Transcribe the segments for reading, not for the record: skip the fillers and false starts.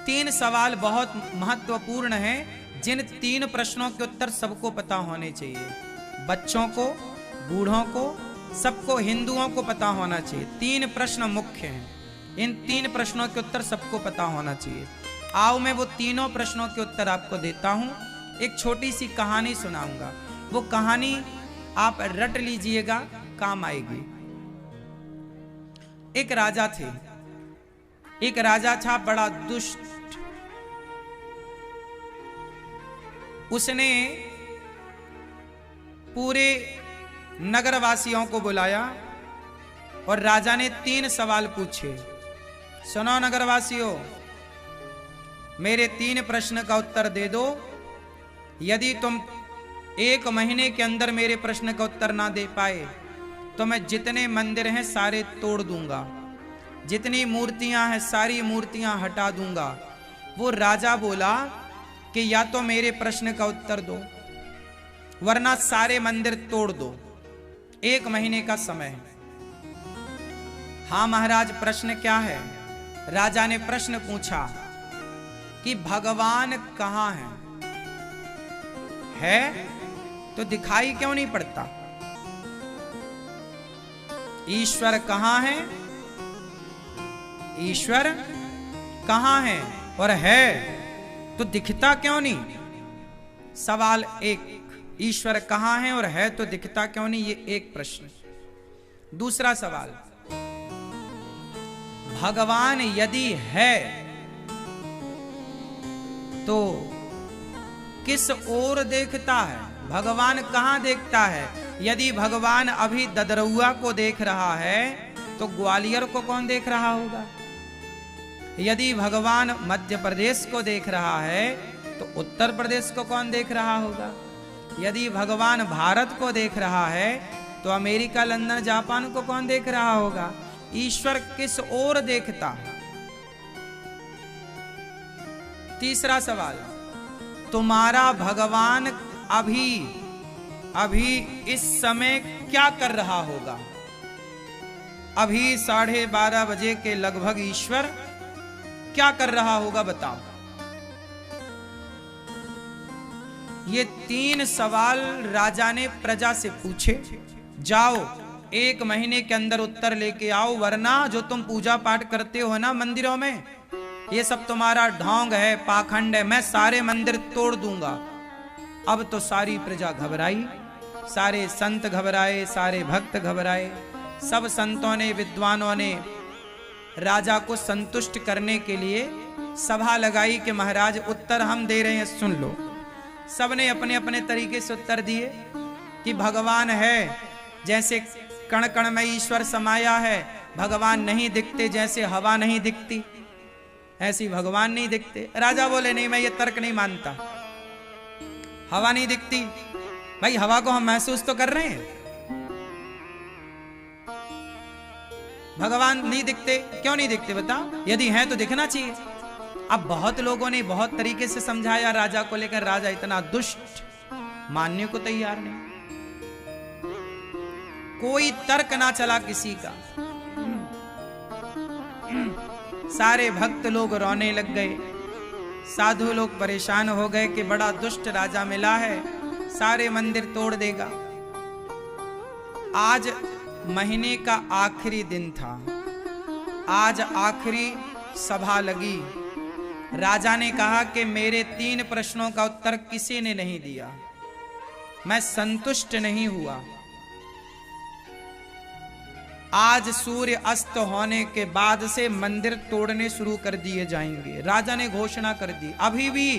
तीन सवाल बहुत महत्वपूर्ण हैं, जिन तीन प्रश्नों के उत्तर सबको पता होने चाहिए। बच्चों को, बूढ़ों को, सबको, हिंदुओं को पता होना चाहिए। तीन प्रश्न मुख्य हैं, इन तीन प्रश्नों के उत्तर सबको पता होना चाहिए। आओ मैं वो तीनों प्रश्नों के उत्तर आपको देता हूं। एक छोटी सी कहानी सुनाऊंगा, वो कहानी आप रट लीजिएगा, काम आएगी। एक राजा थे, एक राजा था बड़ा दुष्ट। उसने पूरे नगरवासियों को बुलाया और राजा ने तीन सवाल पूछे। सुनो नगरवासियों, मेरे तीन प्रश्न का उत्तर दे दो। यदि तुम 1 महीने के अंदर मेरे प्रश्न का उत्तर ना दे पाए तो मैं जितने मंदिर हैं सारे तोड़ दूंगा, जितनी मूर्तियां हैं सारी मूर्तियां हटा दूंगा। वो राजा बोला कि या तो मेरे प्रश्न का उत्तर दो वरना सारे मंदिर तोड़ दो। 1 महीने का समय है। हाँ महाराज, प्रश्न क्या है? राजा ने प्रश्न पूछा कि भगवान कहां है तो दिखाई क्यों नहीं पड़ता? ईश्वर कहां है? ईश्वर कहां है और है तो दिखता क्यों नहीं? सवाल 1, ईश्वर कहां है और है तो दिखता क्यों नहीं? ये एक प्रश्न। दूसरा सवाल, भगवान यदि है तो किस ओर देखता है? भगवान कहां देखता है? यदि भगवान अभी ददरुआ को देख रहा है तो ग्वालियर को कौन देख रहा होगा? यदि भगवान मध्य प्रदेश को देख रहा है तो उत्तर प्रदेश को कौन देख रहा होगा? यदि भगवान भारत को देख रहा है तो अमेरिका, लंदन, जापान को कौन देख रहा होगा? ईश्वर किस ओर देखता है? तीसरा सवाल, तुम्हारा भगवान अभी इस समय क्या कर रहा होगा? अभी 12:30 बजे के लगभग ईश्वर क्या कर रहा होगा, बताओ। ये 3 सवाल राजा ने प्रजा से पूछे। जाओ 1 महीने के अंदर उत्तर लेके आओ, वरना जो तुम पूजा पाठ करते हो ना मंदिरों में, ये सब तुम्हारा ढोंग है, पाखंड है, मैं सारे मंदिर तोड़ दूंगा। अब तो सारी प्रजा घबराई, सारे संत घबराए, सारे भक्त घबराए। सब संतों ने, विद्वानों ने राजा को संतुष्ट करने के लिए सभा लगाई कि महाराज उत्तर हम दे रहे हैं, सुन लो। सबने अपने अपने तरीके से उत्तर दिए कि भगवान है, जैसे कण कण में ईश्वर समाया है। भगवान नहीं दिखते, जैसे हवा नहीं दिखती ऐसी भगवान नहीं दिखते। राजा बोले नहीं, मैं ये तर्क नहीं मानता। हवा नहीं दिखती, भाई हवा को हम महसूस तो कर रहे हैं। भगवान नहीं दिखते, क्यों नहीं दिखते बताओ? यदि हैं तो दिखना चाहिए। अब बहुत लोगों ने बहुत तरीके से समझाया राजा को, लेकर राजा इतना दुष्ट, मानने को तैयार नहीं। कोई तर्क ना चला किसी का। सारे भक्त लोग रोने लग गए, साधु लोग परेशान हो गए कि बड़ा दुष्ट राजा मिला है, सारे मंदिर तोड़ देगा। आज महीने का आखिरी दिन था, आज आखिरी सभा लगी। राजा ने कहा कि मेरे 3 प्रश्नों का उत्तर किसी ने नहीं दिया, मैं संतुष्ट नहीं हुआ। आज सूर्य अस्त होने के बाद से मंदिर तोड़ने शुरू कर दिए जाएंगे। राजा ने घोषणा कर दी। अभी भी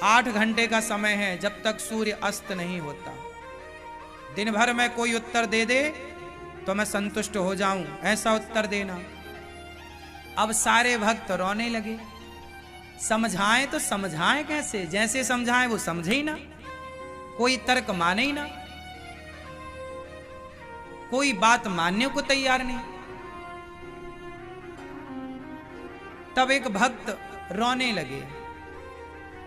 8 घंटे का समय है जब तक सूर्य अस्त नहीं होता। दिन भर में कोई उत्तर दे दे तो मैं संतुष्ट हो जाऊं, ऐसा उत्तर देना। अब सारे भक्त रोने लगे। समझाएं तो समझाएं कैसे? जैसे समझाएं वो समझे ही ना, कोई तर्क माने ही ना, कोई बात मानने को तैयार नहीं। तब एक भक्त रोने लगे।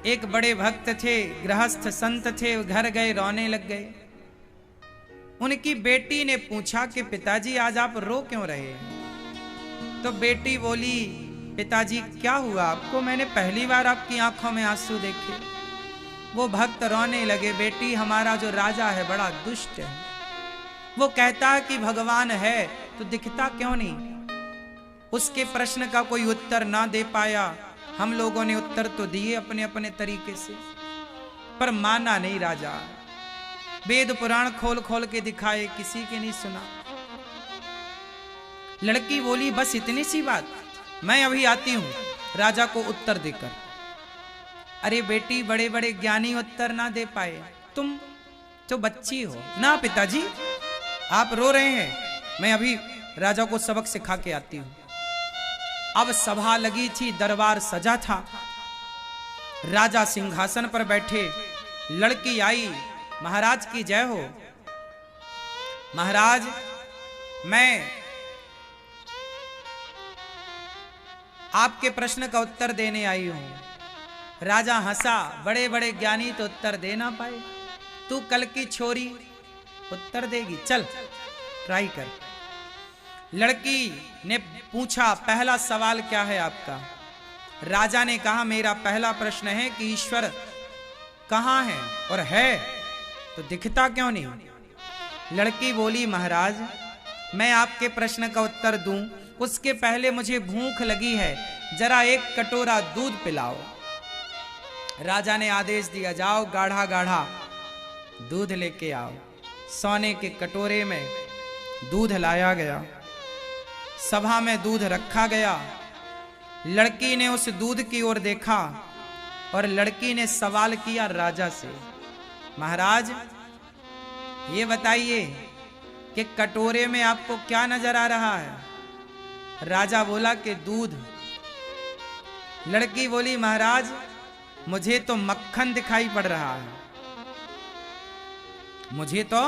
एक बड़े भक्त थे, गृहस्थ संत थे, घर गए, रोने लग गए। उनकी बेटी ने पूछा कि पिताजी आज आप रो क्यों रहे? तो बेटी बोली पिताजी क्या हुआ आपको? मैंने पहली बार आपकी आंखों में आंसू देखे। वो भक्त रोने लगे, बेटी हमारा जो राजा है बड़ा दुष्ट है। वो कहता है कि भगवान है तो दिखता क्यों नहीं? उसके प्रश्न का कोई उत्तर ना दे पाया। हम लोगों ने उत्तर तो दिए अपने अपने तरीके से, पर माना नहीं राजा। वेद पुराण खोल खोल के दिखाए, किसी की नहीं सुना। लड़की बोली बस इतनी सी बात, मैं अभी आती हूं राजा को उत्तर देकर। अरे बेटी बड़े बड़े ज्ञानी उत्तर ना दे पाए, तुम तो बच्ची हो ना। पिताजी आप रो रहे हैं, मैं अभी राजा को सबक सिखा के आती हूं। अब सभा लगी थी, दरबार सजा था, राजा सिंहासन पर बैठे, लड़की आई। महाराज की जय हो। महाराज मैं आपके प्रश्न का उत्तर देने आई हूं। राजा हंसा, बड़े बड़े ज्ञानी तो उत्तर दे ना पाए, तू कल की छोरी उत्तर देगी, चल ट्राई कर। लड़की ने पूछा पहला सवाल क्या है आपका? राजा ने कहा मेरा पहला प्रश्न है कि ईश्वर कहां है, और है तो दिखता क्यों नहीं? लड़की बोली महाराज मैं आपके प्रश्न का उत्तर दूं उसके पहले मुझे भूख लगी है, जरा एक कटोरा दूध पिलाओ। राजा ने आदेश दिया जाओ गाढ़ा गाढ़ा दूध लेके आओ। सोने के कटोरे में दूध लाया गया, सभा में दूध रखा गया। लड़की ने उस दूध की ओर देखा और लड़की ने सवाल किया राजा से, महाराज ये बताइए कि कटोरे में आपको क्या नजर आ रहा है? राजा बोला कि दूध। लड़की बोली महाराज मुझे तो मक्खन दिखाई पड़ रहा है, मुझे तो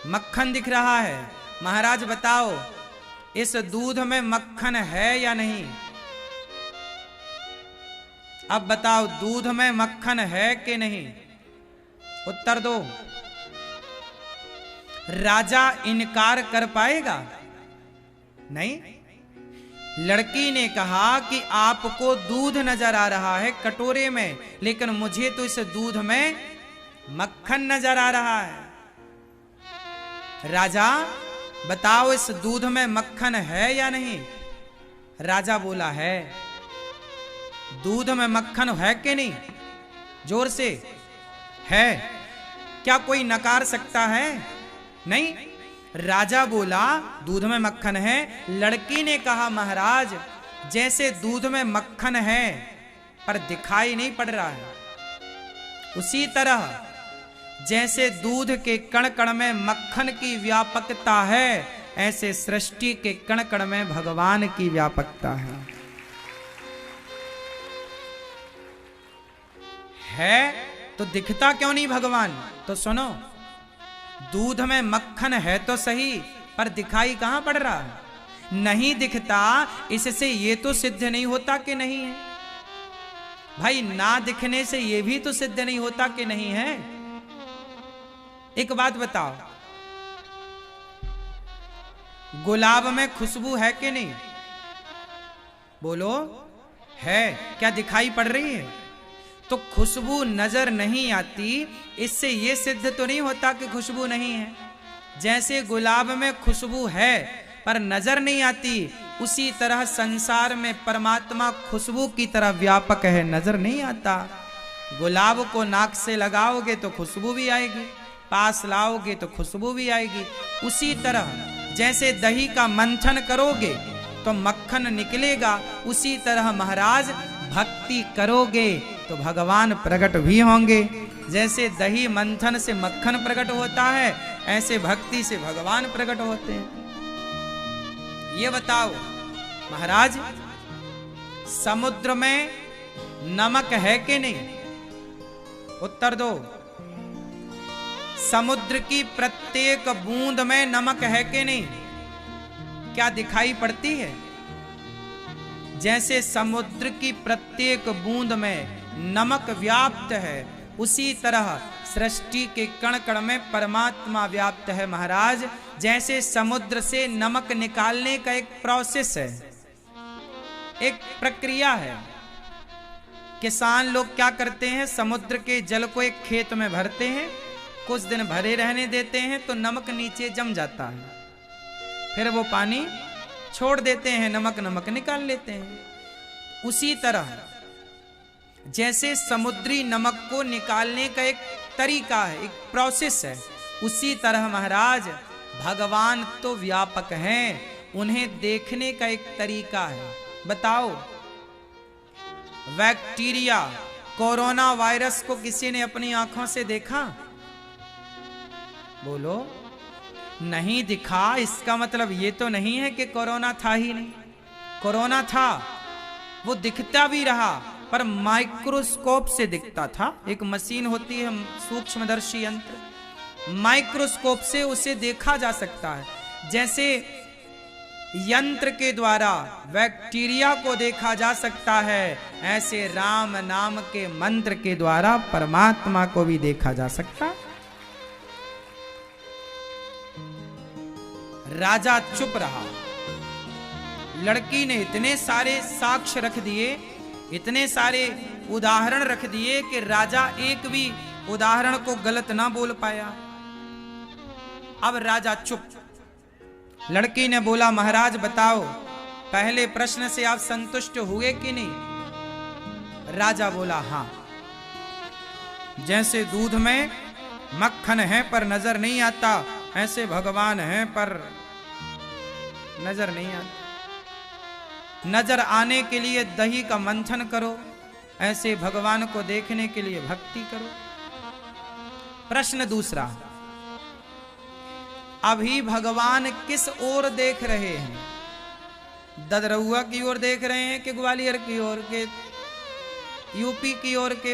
मक्खन दिख रहा है। महाराज बताओ इस दूध में मक्खन है या नहीं? अब बताओ दूध में मक्खन है कि नहीं? उत्तर दो। राजा इनकार कर पाएगा? नहीं। लड़की ने कहा कि आपको दूध नजर आ रहा है कटोरे में, लेकिन मुझे तो इस दूध में मक्खन नजर आ रहा है। राजा बताओ इस दूध में मक्खन है या नहीं? राजा बोला है। दूध में मक्खन है कि नहीं? जोर से है। क्या कोई नकार सकता है? नहीं। राजा बोला दूध में मक्खन है। लड़की ने कहा महाराज जैसे दूध में मक्खन है पर दिखाई नहीं पड़ रहा है, उसी तरह जैसे दूध के कण कण में मक्खन की व्यापकता है, ऐसे सृष्टि के कण कण में भगवान की व्यापकता है तो दिखता क्यों नहीं भगवान? तो सुनो, दूध में मक्खन है तो सही, पर दिखाई कहां पड़ रहा है? नहीं दिखता, इससे ये तो सिद्ध नहीं होता कि नहीं है। भाई ना दिखने से ये भी तो सिद्ध नहीं होता कि नहीं है। एक बात बताओ, गुलाब में खुशबू है कि नहीं? बोलो है। क्या दिखाई पड़ रही है? तो खुशबू नजर नहीं आती, इससे यह सिद्ध तो नहीं होता कि खुशबू नहीं है। जैसे गुलाब में खुशबू है पर नजर नहीं आती, उसी तरह संसार में परमात्मा खुशबू की तरह व्यापक है, नजर नहीं आता। गुलाब को नाक से लगाओगे तो खुशबू भी आएगी, पास लाओगे तो खुशबू भी आएगी। उसी तरह जैसे दही का मंथन करोगे तो मक्खन निकलेगा, उसी तरह महाराज भक्ति करोगे तो भगवान प्रकट भी होंगे। जैसे दही मंथन से मक्खन प्रकट होता है, ऐसे भक्ति से भगवान प्रकट होते हैं। ये बताओ महाराज समुद्र में नमक है कि नहीं? उत्तर दो। समुद्र की प्रत्येक बूंद में नमक है कि नहीं? क्या दिखाई पड़ती है? जैसे समुद्र की प्रत्येक बूंद में नमक व्याप्त है, उसी तरह सृष्टि के कण कण में परमात्मा व्याप्त है। महाराज जैसे समुद्र से नमक निकालने का एक प्रोसेस है, एक प्रक्रिया है। किसान लोग क्या करते हैं, समुद्र के जल को एक खेत में भरते हैं, कुछ दिन भरे रहने देते हैं तो नमक नीचे जम जाता है, फिर वो पानी छोड़ देते हैं, नमक निकाल लेते हैं। उसी तरह जैसे समुद्री नमक को निकालने का एक तरीका है, एक प्रोसेस है, उसी तरह महाराज भगवान तो व्यापक हैं, उन्हें देखने का एक तरीका है। बताओ, बैक्टीरिया कोरोना वायरस को किसी ने अपनी आंखों से देखा? बोलो, नहीं दिखा। इसका मतलब ये तो नहीं है कि कोरोना था ही नहीं। कोरोना था, वो दिखता भी रहा, पर माइक्रोस्कोप से दिखता था। एक मशीन होती है, सूक्ष्मदर्शी यंत्र, माइक्रोस्कोप से उसे देखा जा सकता है। जैसे यंत्र के द्वारा बैक्टीरिया को देखा जा सकता है, ऐसे राम नाम के मंत्र के द्वारा परमात्मा को भी देखा जा सकता है। राजा चुप रहा। लड़की ने इतने सारे साक्ष्य रख दिए, इतने सारे उदाहरण रख दिए कि राजा एक भी उदाहरण को गलत ना बोल पाया। अब राजा चुप। लड़की ने बोला, महाराज बताओ, पहले प्रश्न से आप संतुष्ट हुए कि नहीं? राजा बोला, हां। जैसे दूध में मक्खन है पर नजर नहीं आता, ऐसे भगवान हैं पर नजर नहीं आता। नजर आने के लिए दही का मंथन करो, ऐसे भगवान को देखने के लिए भक्ति करो। प्रश्न दूसरा, अभी भगवान किस ओर देख रहे हैं? ददरहुआ की ओर देख रहे हैं कि ग्वालियर की ओर, के यूपी की ओर, के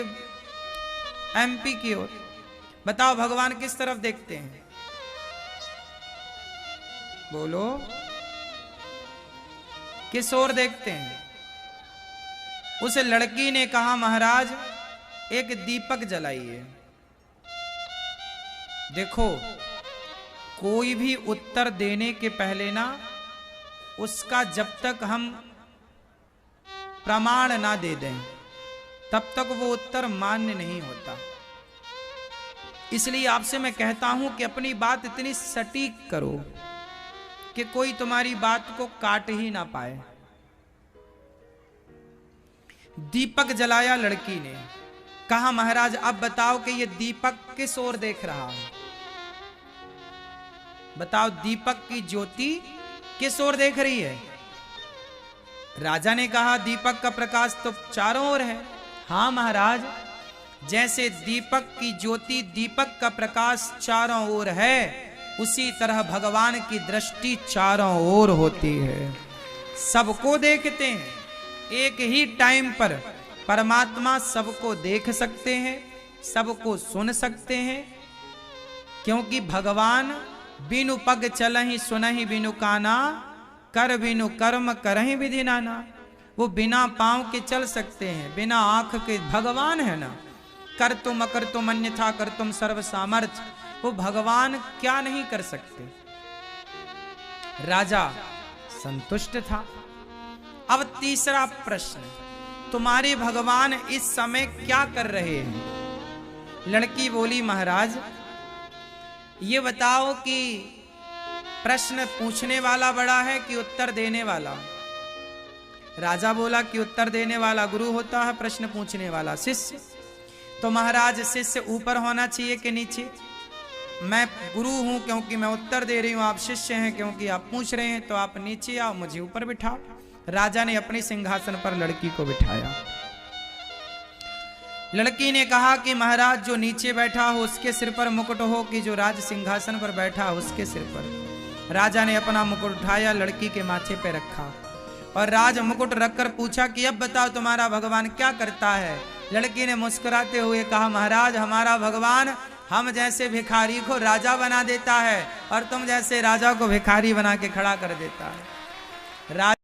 एमपी की ओर? बताओ, भगवान किस तरफ देखते हैं? बोलो, किस ओर देखते हैं? उस लड़की ने कहा, महाराज एक दीपक जलाइए। देखो, कोई भी उत्तर देने के पहले ना, उसका जब तक हम प्रमाण ना दे दें तब तक वो उत्तर मान्य नहीं होता। इसलिए आपसे मैं कहता हूं कि अपनी बात इतनी सटीक करो कि कोई तुम्हारी बात को काट ही ना पाए। दीपक जलाया लड़की ने। कहा, महाराज अब बताओ कि ये दीपक किस ओर देख रहा है? बताओ, दीपक की ज्योति किस ओर देख रही है? राजा ने कहा, दीपक का प्रकाश तो चारों ओर है। हां महाराज, जैसे दीपक की ज्योति, दीपक का प्रकाश चारों ओर है, उसी तरह भगवान की दृष्टि चारों ओर होती है। सबको देखते हैं। एक ही टाइम पर परमात्मा सबको देख सकते हैं, सबको सुन सकते हैं, क्योंकि भगवान बिनु पग चलहि सुनहि बिनु काना, कर बिनु कर्म करहि विधि नाना। वो बिना पांव के चल सकते हैं, बिना आंख के। भगवान है ना, कर तुम अकर तुम अन्यथा कर तुम सर्व सामर्थ्य। वो भगवान क्या नहीं कर सकते? राजा संतुष्ट था। अब तीसरा प्रश्न, तुम्हारे भगवान इस समय क्या कर रहे हैं? लड़की बोली, महाराज ये बताओ कि प्रश्न पूछने वाला बड़ा है कि उत्तर देने वाला? राजा बोला कि उत्तर देने वाला गुरु होता है, प्रश्न पूछने वाला शिष्य। तो महाराज, शिष्य ऊपर होना चाहिए कि नीचे? मैं गुरु हूं क्योंकि मैं उत्तर दे रही हूं, आप शिष्य हैं क्योंकि आप पूछ रहे हैं, तो आप नीचे आओ, मुझे ऊपर बिठाओ। राजा ने अपने सिंहासन पर लड़की को बिठाया। लड़की ने कहा कि महाराज, जो नीचे बैठा हो उसके सिर पर मुकुट हो, कि जो राज सिंहासन पर बैठा हो उसके सिर पर? राजा ने अपना मुकुट उठाया, लड़की के माथे पे रखा और राज मुकुट रखकर पूछा कि अब बताओ तुम्हारा भगवान क्या करता है? लड़की ने मुस्कुराते हुए कहा, महाराज हमारा भगवान हम जैसे भिखारी को राजा बना देता है और तुम जैसे राजा को भिखारी बना के खड़ा कर देता है।